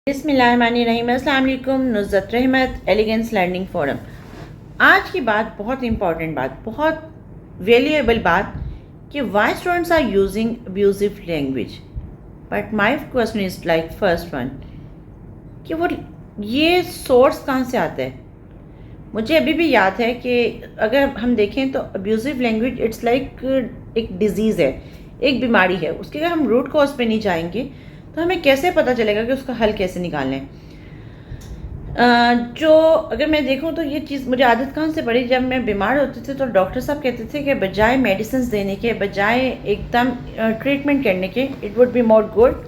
बिस्मिल्लाहिर्रहमानिर्रहीम। अस्सलाम वालेकुम। नुज़रत रहमत एलिगेंस लर्निंग फोरम। आज की बात बहुत इंपॉर्टेंट बात, बहुत वैल्यूएबल बात कि why students are using abusive language. But my question is like first one कि वो ये सोर्स कहाँ से आता है। मुझे अभी भी याद है कि अगर हम देखें तो अब्यूजिव लैंग्वेज इट्स लाइक एक डिजीज़ है, एक बीमारी है। उसके अगर हम रूट कॉज पे नहीं जाएंगे तो हमें कैसे पता चलेगा कि उसका हल कैसे निकालना है। जो अगर मैं देखूं तो ये चीज़ मुझे आदत कहाँ से पड़ी, जब मैं बीमार होती थी तो डॉक्टर साहब कहते थे कि बजाय मेडिसिन देने के, बजाय एकदम ट्रीटमेंट करने के, it would be more good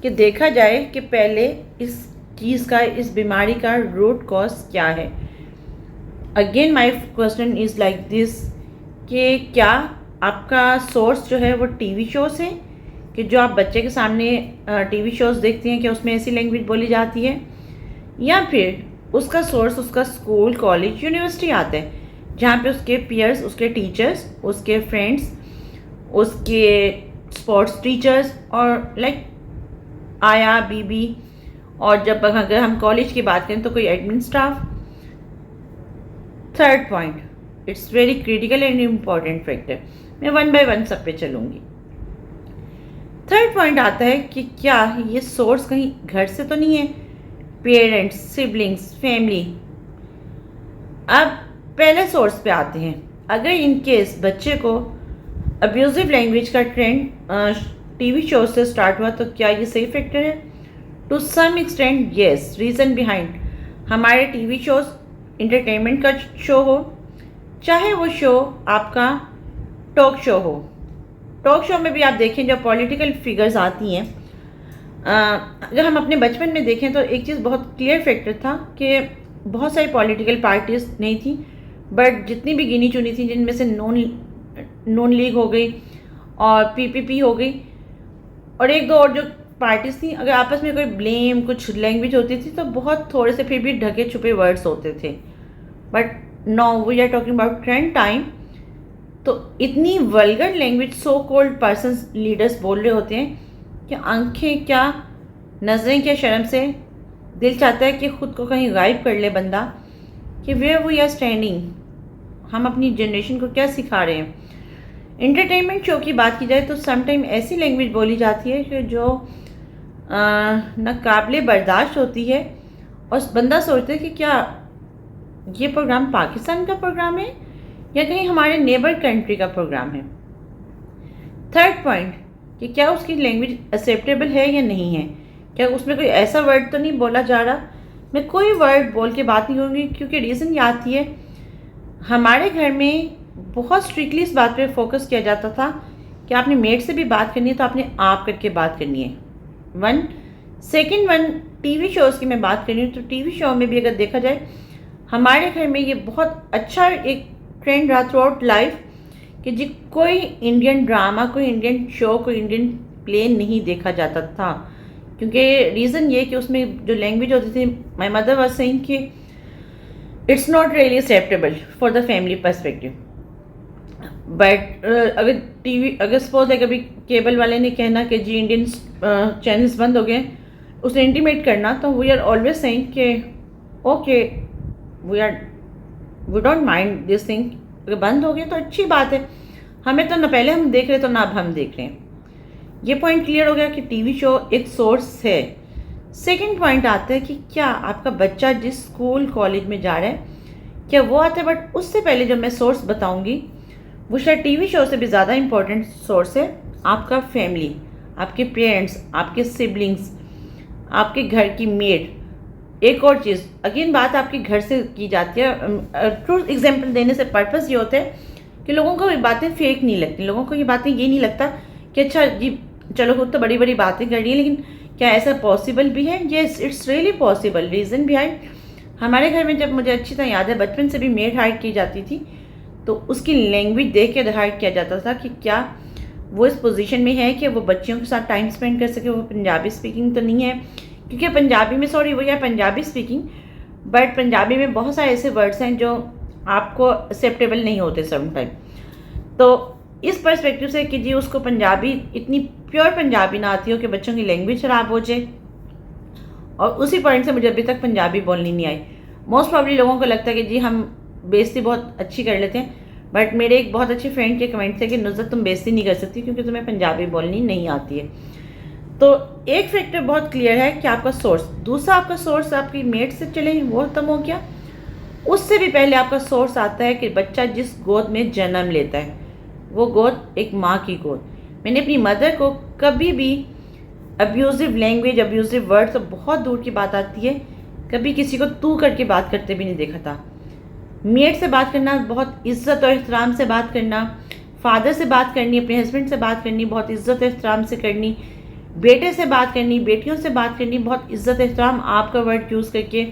कि देखा जाए कि पहले इस चीज़ का, इस बीमारी का रूट कॉज क्या है। Again my question is like this कि क्या आपका सोर्स जो है वो टीवी शोज़ है, कि जो आप बच्चे के सामने टीवी शोज़ देखती हैं कि उसमें ऐसी लैंग्वेज बोली जाती है, या फिर उसका सोर्स उसका स्कूल, कॉलेज, यूनिवर्सिटी आता है जहाँ पे उसके पीयर्स, उसके टीचर्स, उसके फ्रेंड्स, उसके स्पोर्ट्स टीचर्स और लाइक आया बीबी, और जब अगर हम कॉलेज की बात करें तो कोई admin staff. Third point, it's very critical and important factor. मैं वन बाय वन सब पे चलूँगी। थर्ड पॉइंट आता है कि क्या ये सोर्स कहीं घर से तो नहीं है, पेरेंट्स, सिबलिंग्स, फैमिली। अब पहले सोर्स पे आते हैं। अगर इन केस बच्चे को अब्यूजिव लैंग्वेज का ट्रेंड टीवी शो से स्टार्ट हुआ तो क्या ये सही फैक्टर है? To some extent yes. Reason behind, हमारे टीवी शोज इंटरटेनमेंट का शो हो, चाहे वो शो आपका टॉक शो हो। टॉक शो में भी आप देखें जो पॉलिटिकल फिगर्स आती हैं, अगर हम अपने बचपन में देखें तो एक चीज़ बहुत क्लियर फैक्टर था कि बहुत सारी पॉलिटिकल पार्टीज नहीं थी, बट जितनी भी गिनी चुनी थी, जिनमें से नून लीग हो गई और पीपीपी हो गई और एक दो और जो पार्टीज थी, अगर आपस में कोई ब्लेम, कुछ लैंग्वेज होती थी तो बहुत थोड़े से फिर भी ढके छुपे वर्ड्स होते थे। But now we are talking about trend time, तो इतनी vulgar language so called persons, leaders बोल रहे होते हैं कि आंखें क्या, नज़रें क्या, शर्म से दिल चाहता है कि ख़ुद को कहीं गायब कर ले बंदा, कि वेयर वी आर स्टैंडिंग, हम अपनी जनरेशन को क्या सिखा रहे हैं। इंटरटेनमेंट शो की बात की जाए तो समटाइम ऐसी लैंग्वेज बोली जाती है कि जो नाकाबिले बर्दाश्त होती है, और बंदा सोचता है कि क्या ये प्रोग्राम पाकिस्तान का प्रोग्राम है या कहीं हमारे नेबर कंट्री का प्रोग्राम है। थर्ड पॉइंट, कि क्या उसकी लैंग्वेज एक्सेप्टेबल है या नहीं है, क्या उसमें कोई ऐसा वर्ड तो नहीं बोला जा रहा। मैं कोई वर्ड बोल के बात नहीं करूँगी, क्योंकि रीज़न ये आती है, हमारे घर में बहुत स्ट्रिक्टली इस बात पे फोकस किया जाता था कि आपने मेड से भी बात करनी है तो आपने आप करके बात करनी है। One second one, TV shows की मैं बात कर रही हूँ तो टीवी शो में भी अगर देखा जाए, हमारे घर में ये बहुत अच्छा एक ट्रेंड रहा थ्रू आउट लाइफ कि जी कोई इंडियन ड्रामा, कोई इंडियन शो, कोई इंडियन प्ले नहीं देखा जाता था, क्योंकि रीज़न ये कि उसमें जो लैंग्वेज होती थी, माई मदर वाज सेइंग कि it's not really acceptable for the family perspective. But अगर सपोज है कभी केबल वाले ने कहना कि जी इंडियन चैनल्स बंद हो गए, उसे इंटीमेट करना, तो वी आर ऑलवेज सेइंग कि okay, we don't mind this thing, अगर बंद हो गए तो अच्छी बात है, हमें तो ना पहले हम देख रहे तो ना अब हम देख रहे हैं। ये पॉइंट क्लियर हो गया कि टीवी शो एक सोर्स है। सेकंड पॉइंट आता है कि क्या आपका बच्चा जिस स्कूल, कॉलेज में जा रहा है, क्या वो आता है। बट उससे पहले जो मैं सोर्स बताऊंगी वो शायद टीवी शो से भी ज़्यादा इंपॉर्टेंट सोर्स है आपका फैमिली, आपके पेरेंट्स, आपके सिबलिंग्स, आपके घर की मेड। एक और चीज़, अगेन बात आपके घर से की जाती है। ट्रू एग्जाम्पल देने से पर्पस ये होता है कि लोगों को ये बातें फेक नहीं लगती, लोगों को ये बातें ये नहीं लगता कि अच्छा जी चलो खुद तो बड़ी बड़ी बातें कर रही है, लेकिन क्या ऐसा पॉसिबल भी है। Yes, it's really possible. Reason behind, हमारे घर में जब मुझे अच्छी तरह याद है, बचपन से भी मेड हायर की जाती थी तो उसकी लैंग्वेज देख के हायर किया जाता था कि क्या वो इस पोजीशन में है कि वो बच्चियों के साथ टाइम स्पेंड कर सके। वो पंजाबी स्पीकिंग तो नहीं है, क्योंकि पंजाबी में, सॉरी, वो या पंजाबी स्पीकिंग, बट पंजाबी में बहुत सारे ऐसे वर्ड्स हैं जो आपको एक्सेप्टेबल नहीं होते समटाइम। तो इस पर्सपेक्टिव से कि जी उसको पंजाबी इतनी प्योर पंजाबी ना आती हो कि बच्चों की लैंग्वेज ख़राब हो जाए, और उसी पॉइंट से मुझे अभी तक पंजाबी बोलनी नहीं आई। मोस्ट प्रॉब्ली लोगों को लगता है कि जी हम बेइज्जती बहुत अच्छी कर लेते हैं, बट मेरे एक बहुत अच्छे फ्रेंड के कमेंट थे कि नुज़रत तुम बेइज्जती नहीं कर सकती क्योंकि तुम्हें पंजाबी बोलनी नहीं आती है। तो एक फैक्टर बहुत क्लियर है कि आपका सोर्स। दूसरा, आपका सोर्स आपकी मेट से चले वो खत्म हो गया। उससे भी पहले आपका सोर्स आता है कि बच्चा जिस गोद में जन्म लेता है, वो गोद एक माँ की गोद। मैंने अपनी मदर को कभी भी अब्यूज़िव लैंग्वेज, अब्यूज़िव वर्ड तो बहुत दूर की बात आती है, कभी किसी को तू करके बात करते भी नहीं देखा था। मेट से बात करना, बहुत इज़्ज़त और एहतराम से बात करना, फादर से बात करनी, अपने हस्बैंड से बात करनी बहुत इज़्ज़त और एहतराम से करनी, बेटे से बात करनी, बेटियों से बात करनी बहुत इज़्ज़त एहतराम, आपका वर्ड यूज़ करके,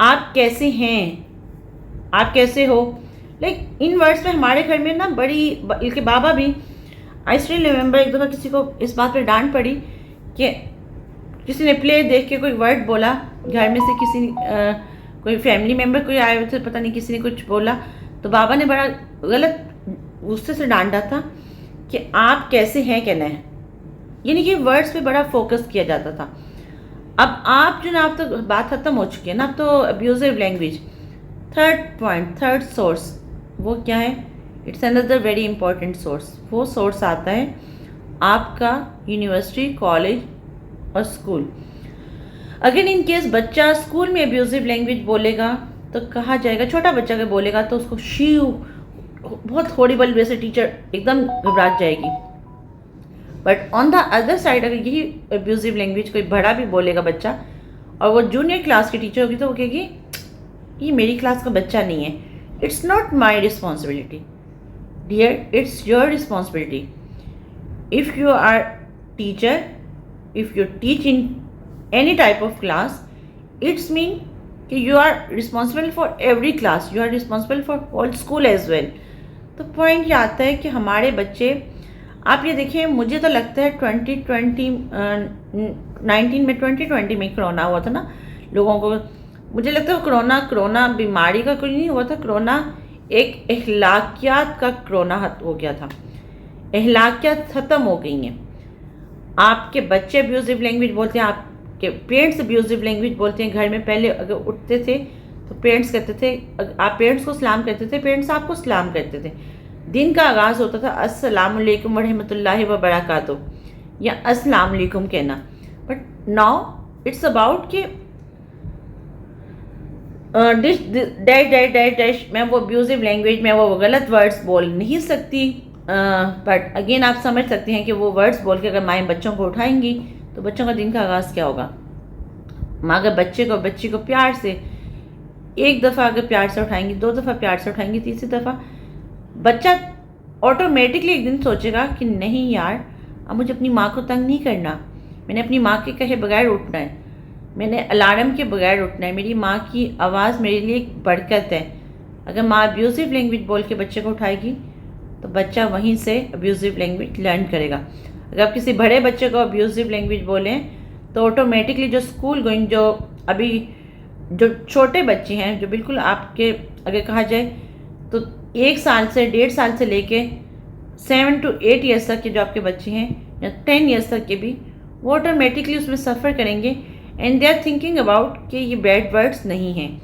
आप कैसे हैं, आप कैसे हो, लाइक इन वर्ड्स में हमारे घर में ना बल्कि बाबा भी, आई स्टिल रिमेंबर एक दफ़ा किसी को इस बात पर डांट पड़ी कि किसी ने प्ले देख के कोई वर्ड बोला, घर में से किसी कोई फैमिली मेम्बर कोई आए हुए थे, पता नहीं किसी ने कुछ बोला, तो बाबा ने बड़ा गलत गुस्से से डांटा था कि आप कैसे हैं कहना है, यानी कि वर्ड्स पे बड़ा फोकस किया जाता था। अब आप जो ना, अब तो बात खत्म हो चुकी है ना, अब तो abusive language. Third point, third source, वो क्या है? It's another very important source. वो सोर्स आता है आपका यूनिवर्सिटी, कॉलेज और स्कूल। अगर इन केस बच्चा स्कूल में अब्यूजिव लैंग्वेज बोलेगा तो कहा जाएगा, छोटा बच्चा अगर बोलेगा तो उसको शीव, बहुत हॉरिबल वे से टीचर एकदम घबरा जाएगी। But on the other side अगर यही अब्यूजिव लैंग्वेज कोई बड़ा भी बोलेगा बच्चा, और वो जूनियर क्लास की टीचर होगी, तो वो कहेगी ये मेरी क्लास का बच्चा नहीं है। It's not my responsibility dear, it's your responsibility. If you are teacher, if you teach in any type of class, it's mean कि you are responsible for every class, you are responsible for whole school as well। तो point ये आता है कि हमारे बच्चे, आप ये देखिए, मुझे तो लगता है 2019 में 2020 में कोरोना हुआ था ना, लोगों को, मुझे लगता है कोरोना बीमारी का कोई नहीं हुआ था, कोरोना एक अखलाकियात का कोरोना हो गया था। अखलाकियात ख़त्म हो गई हैं। आपके बच्चे अब्यूजिव लैंग्वेज बोलते हैं, आप कि पेरेंट्स अब्यूजिव लैंग्वेज बोलते हैं घर में। पहले अगर उठते थे तो पेरेंट्स कहते थे, आप पेरेंट्स को सलाम करते थे, पेरेंट्स आपको सलाम करते थे। दिन का आगाज़ होता था अस्सलाम वालेकुम रहमतुल्लाहि व बरकातहू या अस्सलाम वालेकुम कहना। बट नाउ इट्स अबाउट कि dish dash dash dash dash. मैं वो अब्यूजिव लैंग्वेज में वो गलत वर्ड्स बोल नहीं सकती, बट अगेन आप समझ सकते हैं कि वो वर्ड्स बोल के अगर माएँ बच्चों को उठाएंगी तो बच्चों का दिन का आगाज़ क्या होगा। माँ अगर बच्ची को प्यार से, एक दफ़ा अगर प्यार से उठाएंगी, 2 दफ़ा प्यार से उठाएंगी, तीसरी दफ़ा बच्चा ऑटोमेटिकली एक दिन सोचेगा कि नहीं यार, अब मुझे अपनी माँ को तंग नहीं करना, मैंने अपनी माँ के कहे बगैर उठना है, मैंने अलार्म के बगैर उठना है, मेरी माँ की आवाज़ मेरे लिए एक बरकत है। अगर माँ अब्यूजिव लैंग्वेज बोल के बच्चे को उठाएगी तो बच्चा वहीं से अब्यूजिव लैंग्वेज लर्न करेगा। अगर आप किसी बड़े बच्चे को अब्यूजिव लैंग्वेज बोलें तो ऑटोमेटिकली जो स्कूल गोइंग, जो अभी जो छोटे बच्चे हैं, जो बिल्कुल आपके अगर कहा जाए तो 1 साल से 1.5 साल से लेके 7 to 8 ईयर्स तक के जो आपके बच्चे हैं, या 10 ईयर्स तक के भी, वो ऑटोमेटिकली उसमें सफ़र करेंगे। And they are thinking about कि ये बैड वर्ड्स नहीं हैं,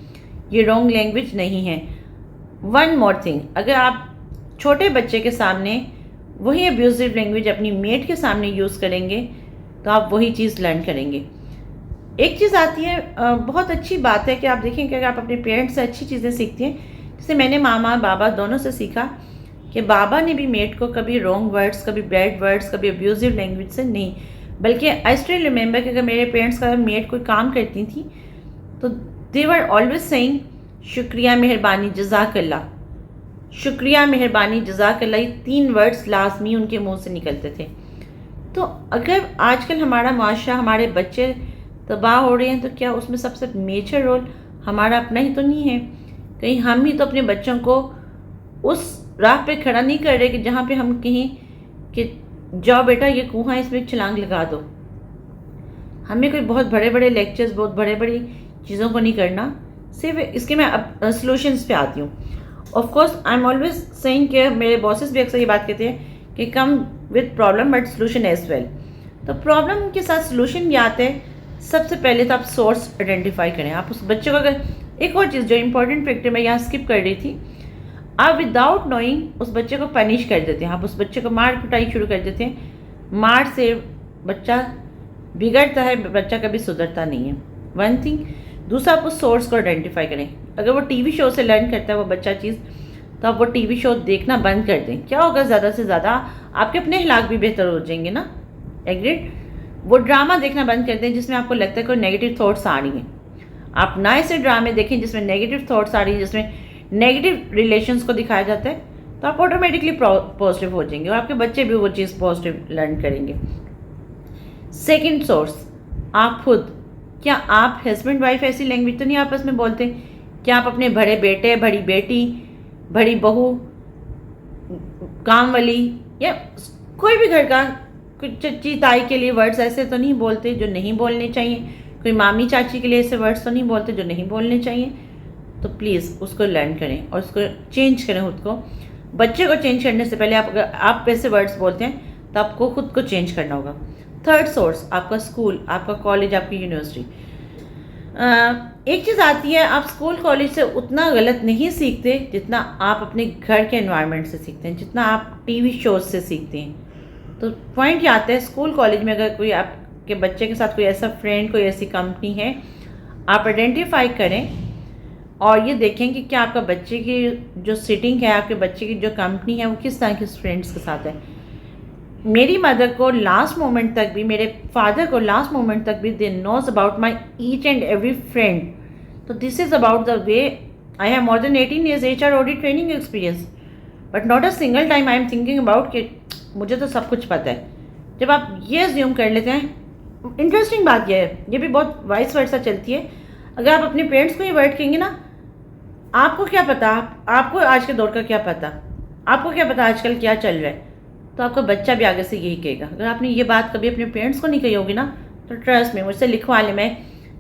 ये रॉन्ग लैंग्वेज नहीं है। वन मोर थिंग, अगर आप छोटे बच्चे के सामने वही अब्यूजिव लैंग्वेज अपनी मेट के सामने यूज़ करेंगे तो आप वही चीज़ लर्न करेंगे। एक चीज़ आती है, बहुत अच्छी बात है कि आप देखें कि अगर आप अपने पेरेंट्स से अच्छी चीज़ें सीखती हैं, जैसे मैंने मामा बाबा दोनों से सीखा कि बाबा ने भी मेट को कभी रॉन्ग वर्ड्स, कभी बैड वर्ड्स, कभी अब्यूजिव लैंग्वेज से नहीं, बल्कि आई स्टिल रिमेंबर कि अगर मेरे पेरेंट्स का मेट कोई काम करती थी तो दे वर ऑलवेज सेइंग शुक्रिया, मेहरबानी, जज़ाकल्लाह, शुक्रिया, मेहरबानी, जज़ाकल्लाह, ये 3 वर्ड्स लाजमी उनके मुंह से निकलते थे। तो अगर आजकल हमारा माशरा, हमारे बच्चे तबाह हो रहे हैं तो क्या उसमें सबसे मेजर रोल हमारा अपना ही तो नहीं है? कहीं हम ही तो अपने बच्चों को उस राह पे खड़ा नहीं कर रहे कि जहाँ पे हम कहें कि जाओ बेटा ये कुआं है, इसमें छलांग लगा दो। हमें कोई बहुत बड़े बड़े लेक्चर्स, बहुत बड़े बड़ी चीज़ों को नहीं करना। सिर्फ इसके मैं अब सॉल्यूशंस पे आती हूँ। Of course I am always saying कि मेरे बॉसेस भी अक्सर ये बात कहते हैं कि come with problem but solution as well. तो प्रॉब्लम के साथ सोल्यूशन ये आता है सबसे पहले तो आप सोर्स आइडेंटिफाई करें। आप उस बच्चे को, अगर एक और चीज़ जो इंपॉर्टेंट फैक्टर मैं यहाँ स्किप कर रही थी, आप विदाउट नोइंग उस बच्चे को पनिश कर देते हैं, आप उस बच्चे को मार कुटाई शुरू कर देते हैं। मार से बच्चा बिगड़ता है, बच्चा कभी सुधरता नहीं है, वन थिंग। दूसरा, आप उस सोर्स को आइडेंटिफाई करें। अगर वो टीवी शो से लर्न करता है वो बच्चा चीज़, तो आप वो टीवी शो देखना बंद कर दें। क्या होगा, ज़्यादा से ज़्यादा आपके अपने हालात भी बेहतर हो जाएंगे ना, एग्रीड। वो ड्रामा देखना बंद कर दें जिसमें आपको लगता है कोई नेगेटिव थॉट्स आ रही हैं। आप ना ऐसे ड्रामे देखें जिसमें नेगेटिव थॉट्स आ रही हैं, जिसमें नेगेटिव रिलेशंस को दिखाया जाता है, तो आप ऑटोमेटिकली पॉजिटिव हो जाएंगे और आपके बच्चे भी वो चीज़ पॉजिटिव लर्न करेंगे। सेकंड सोर्स, आप खुद। क्या आप हस्बैंड वाइफ ऐसी लैंग्वेज तो नहीं आपस में बोलते? क्या आप अपने बड़े बेटे, बड़ी बेटी, बड़ी बहू, काम वाली या कोई भी घर का कुछ चच्ची ताई के लिए वर्ड्स ऐसे तो नहीं बोलते जो नहीं बोलने चाहिए? कोई मामी चाची के लिए ऐसे वर्ड्स तो नहीं बोलते जो नहीं बोलने चाहिए? तो प्लीज़ उसको लर्न करें और उसको चेंज करें खुद को। बच्चे को चेंज करने से पहले आप, अगर आप ऐसे वर्ड्स बोलते हैं तो आपको खुद को चेंज करना होगा। थर्ड सोर्स, आपका स्कूल, आपका कॉलेज, आपकी यूनिवर्सिटी। एक चीज़ आती है, आप स्कूल कॉलेज से उतना गलत नहीं सीखते जितना आप अपने घर के एनवायरनमेंट से सीखते हैं, जितना आप टीवी शोज से सीखते हैं। तो पॉइंट ये आता है, स्कूल कॉलेज में अगर कोई आपके बच्चे के साथ कोई ऐसा फ्रेंड, कोई ऐसी कंपनी है, आप आइडेंटिफाई करें और ये देखें कि क्या आपका बच्चे की जो सिटिंग है, आपके बच्चे की जो कंपनी है, वो किस तरह के फ्रेंड्स के साथ है। मेरी मदर को लास्ट मोमेंट तक भी, मेरे फादर को लास्ट मोमेंट तक भी, they knows about my each and every friend. तो this is about the way I have more than 18 years HR audit training experience, but not a single time I am thinking about कि मुझे तो सब कुछ पता है। जब आप ये अज्यूम कर लेते हैं, इंटरेस्टिंग बात यह है, ये भी बहुत वाइस वर्सा चलती है, अगर आप अपने पेरेंट्स को ये वर्ड कहेंगे ना, आपको क्या पता, आपको आज के दौर का क्या पता, आपको क्या पता आजकल क्या चल रहा है, तो आपका बच्चा भी आगे से यही कहेगा। अगर आपने ये बात कभी अपने पेरेंट्स को नहीं कही होगी ना, तो ट्रस्ट में, मुझसे लिखवा ले, मैं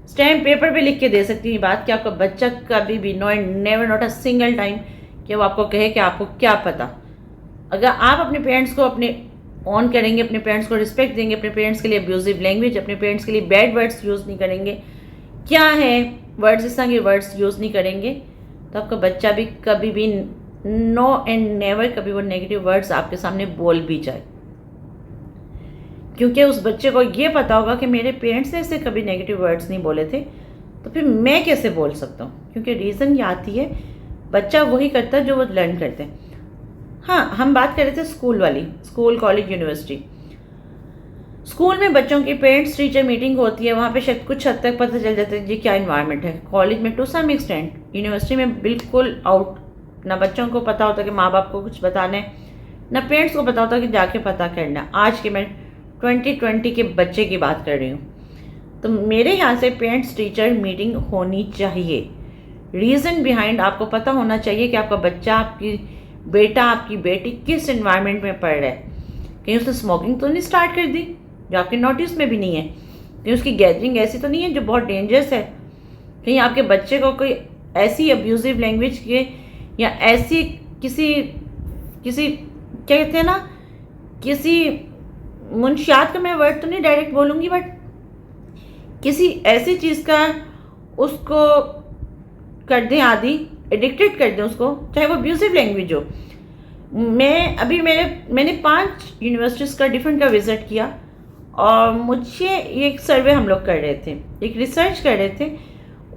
स्टैम्प पेपर पे लिख के दे सकती हूँ ये बात कि आपका बच्चा कभी भी, no and never, not a single time, कि वो आपको कहे कि आपको क्या पता। अगर आप अपने पेरेंट्स को अपने ऑन करेंगे, अपने पेरेंट्स को रिस्पेक्ट देंगे, अपने पेरेंट्स के लिए अब्यूजिव लैंग्वेज, अपने पेरेंट्स के लिए बैड वर्ड्स यूज़ नहीं करेंगे, क्या है वर्ड्स, इस तरह के वर्ड्स यूज़ नहीं करेंगे, तो आपका बच्चा भी कभी भी, नो एंड नेवर, कभी वो नेगेटिव वर्ड्स आपके सामने बोल भी जाए, क्योंकि उस बच्चे को ये पता होगा कि मेरे पेरेंट्स ने ऐसे कभी नेगेटिव वर्ड्स नहीं बोले थे, तो फिर मैं कैसे बोल सकता हूँ। क्योंकि रीज़न ये आती है, बच्चा वही करता है जो वो लर्न करते हैं। हाँ, हम बात कर रहे थे स्कूल वाली, स्कूल कॉलेज यूनिवर्सिटी। स्कूल में बच्चों की पेरेंट्स टीचर मीटिंग होती है, वहाँ पे शायद कुछ हद तक पता चल जाता है जी क्या इन्वायरमेंट है। कॉलेज में टू सम एक्सटेंट, यूनिवर्सिटी में बिल्कुल आउट। ना बच्चों को पता होता कि माँ बाप को कुछ बताना है, ना पेरेंट्स को पता होता कि जाके पता करना। आज के मैं 2020 के बच्चे की बात कर रही हूँ। तो मेरे यहाँ से पेरेंट्स टीचर मीटिंग होनी चाहिए। रीज़न बिहाइंड आपको पता होना चाहिए कि आपका बच्चा, आपकी बेटा, आपकी बेटी किस इन्वायरमेंट में पढ़ रहा है। कहीं उसने स्मोकिंग तो नहीं स्टार्ट कर दी जो आपके नोटिस में भी नहीं है, कहीं उसकी गैदरिंग ऐसी तो नहीं है जो बहुत डेंजरस है, कहीं आपके बच्चे को कोई ऐसी अब्यूजिव लैंग्वेज के या ऐसी किसी क्या कहते हैं ना, किसी मुंशियात का मैं वर्ड तो नहीं डायरेक्ट बोलूँगी, बट किसी ऐसी चीज़ का उसको कर दें, आदि एडिक्टेड कर दें उसको, चाहे वो अब्यूजिव लैंग्वेज हो। मैंने 5 यूनिवर्सिटीज़ का डिफरेंट का विज़िट किया और मुझे एक सर्वे हम लोग कर रहे थे, एक रिसर्च कर रहे थे,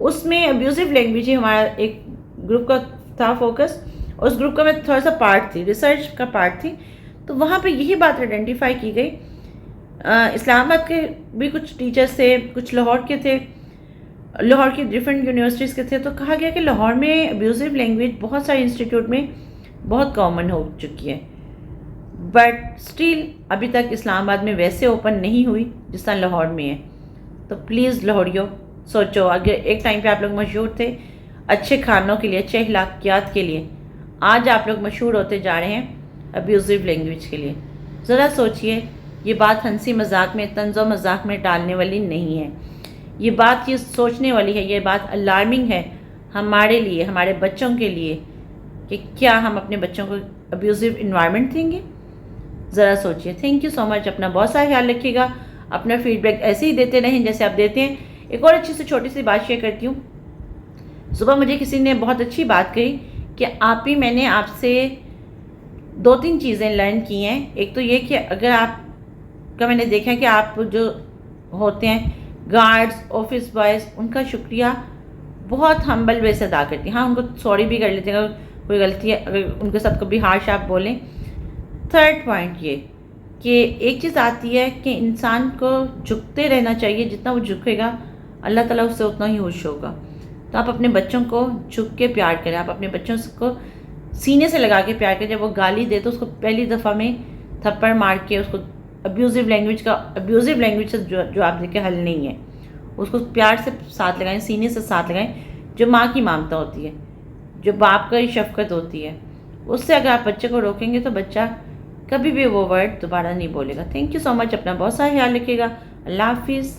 उसमें अब्यूजिव लैंग्वेज ही हमारा एक ग्रुप का था फोकस। उस ग्रुप का मैं थोड़ा सा पार्ट थी, रिसर्च का पार्ट थी। तो वहाँ पे यही बात आइडेंटिफाई की गई। इस्लामाबाद के भी कुछ टीचर्स थे, कुछ लाहौर के थे, लाहौर की डिफरेंट यूनिवर्सिटीज़ के थे। तो कहा गया कि लाहौर में अब्यूजिव लैंग्वेज बहुत सारे इंस्टीट्यूट में बहुत कॉमन हो चुकी है, बट स्टिल अभी तक इस्लामाबाद में वैसे ओपन नहीं हुई जिस तरह लाहौर में है। तो प्लीज़ लाहौरियों सोचो, अगर एक टाइम पे आप लोग मशहूर थे अच्छे खानों के लिए, अच्छे अखलाकियात के लिए, आज आप लोग मशहूर होते जा रहे हैं अब्यूजिव लैंग्वेज के लिए। ज़रा सोचिए, ये बात हंसी मजाक में, तंज़ो मजाक में डालने वाली नहीं है। ये बात ये सोचने वाली है, ये बात अलार्मिंग है हमारे लिए, हमारे बच्चों के लिए, कि क्या हम अपने बच्चों को अब्यूजिव इन्वायरमेंट देंगे। ज़रा सोचिए। Thank you so much. अपना बहुत सारा ख्याल रखिएगा। अपना फीडबैक ऐसे ही देते रहें जैसे आप देते हैं। एक और अच्छी सी छोटी सी बात शेयर करती हूँ। सुबह मुझे किसी ने बहुत अच्छी बात कही कि मैंने आपसे 2-3 चीज़ें लर्न की हैं। एक तो ये कि अगर आपका मैंने देखा है कि आप जो होते हैं गार्ड्स, ऑफिस बॉयज़, उनका शुक्रिया बहुत हम्बल वे से अदा करती हैं। हाँ, उनको सॉरी भी कर लेते हैं अगर कोई गलती है, अगर उनके साथ कभी हार्श आप बोलें। थर्ड पॉइंट ये कि एक चीज़ आती है कि इंसान को झुकते रहना चाहिए, जितना वो झुकेगा अल्लाह ताला उससे उतना ही खुश होगा। तो आप अपने बच्चों को झुक के प्यार करें, आप अपने बच्चों को सीने से लगा के प्यार करें। जब वो गाली दे तो उसको पहली दफ़ा में थप्पड़ मार के उसको अब्यूज़िव लैंग्वेज से जो आप देखें हल नहीं है, उसको प्यार से साथ लगाएं, सीने से साथ लगाएं, जो माँ की ममता होती है, जो बाप का ही शफ़क़त होती है। उससे अगर आप बच्चे को रोकेंगे तो बच्चा कभी भी वो वर्ड दोबारा नहीं बोलेगा। Thank you so much. अपना बहुत सारा ख्याल रखिएगा। अल्लाह हाफिज़।